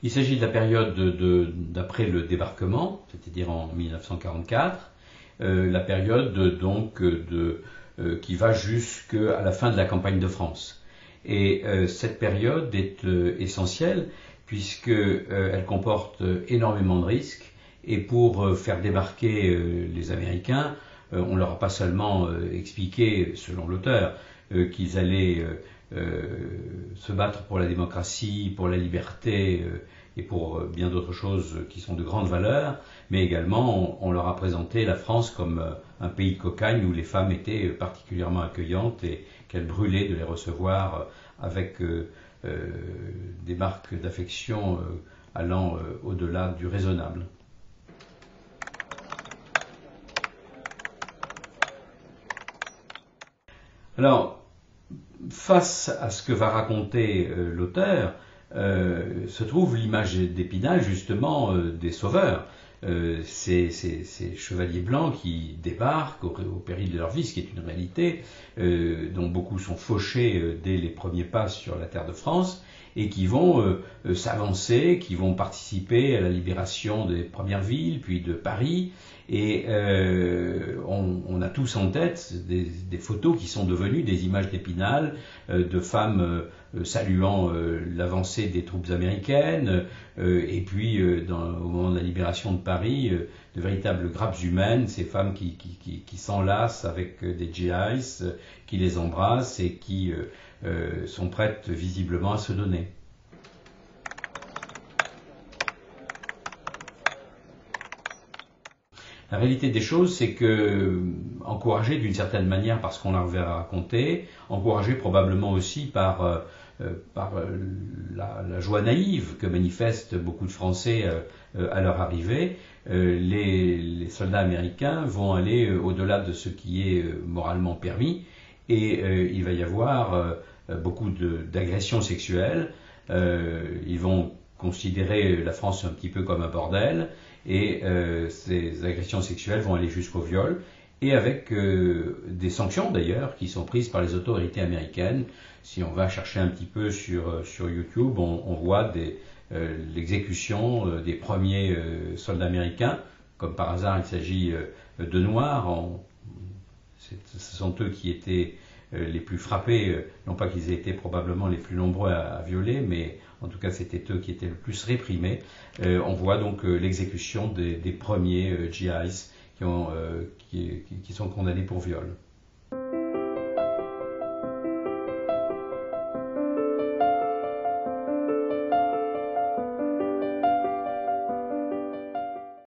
Il s'agit de la période d'après le débarquement, c'est-à-dire en 1944, la période qui va jusqu'à la fin de la campagne de France. Et cette période est essentielle puisqu'elle comporte énormément de risques. Et pour faire débarquer les Américains, on leur a pas seulement expliqué, selon l'auteur, qu'ils allaient se battre pour la démocratie, pour la liberté et pour bien d'autres choses qui sont de grandes valeurs, mais également on leur a présenté la France comme un pays de cocagne où les femmes étaient particulièrement accueillantes et qu'elles brûlaient de les recevoir avec des marques d'affection allant au-delà du raisonnable. Alors, face à ce que va raconter l'auteur, se trouve l'image d'Épinal justement des sauveurs, ces chevaliers blancs qui débarquent au péril de leur vie, ce qui est une réalité, dont beaucoup sont fauchés dès les premiers pas sur la terre de France, et qui vont s'avancer, qui vont participer à la libération des premières villes, puis de Paris, et on a tous en tête des photos qui sont devenues des images d'Épinal, de femmes saluant l'avancée des troupes américaines, et puis au moment de la libération de Paris, de véritables grappes humaines, ces femmes qui s'enlacent avec des GIs, qui les embrassent et qui sont prêtes visiblement à se donner. La réalité des choses, c'est que, encouragé d'une certaine manière par ce qu'on leur a raconté, encouragé probablement aussi par la joie naïve que manifestent beaucoup de Français à leur arrivée, les soldats américains vont aller au-delà de ce qui est moralement permis, et il va y avoir beaucoup d'agressions sexuelles. Ils vont considérer la France un petit peu comme un bordel, et ces agressions sexuelles vont aller jusqu'au viol, et avec des sanctions d'ailleurs qui sont prises par les autorités américaines. Si on va chercher un petit peu sur YouTube, on voit l'exécution des premiers soldats américains. Comme par hasard, il s'agit de Noirs. Ce sont eux qui étaient les plus frappés, non pas qu'ils aient été probablement les plus nombreux à violer, mais en tout cas c'était eux qui étaient le plus réprimés. On voit donc l'exécution des premiers GIs qui sont condamnés pour viol.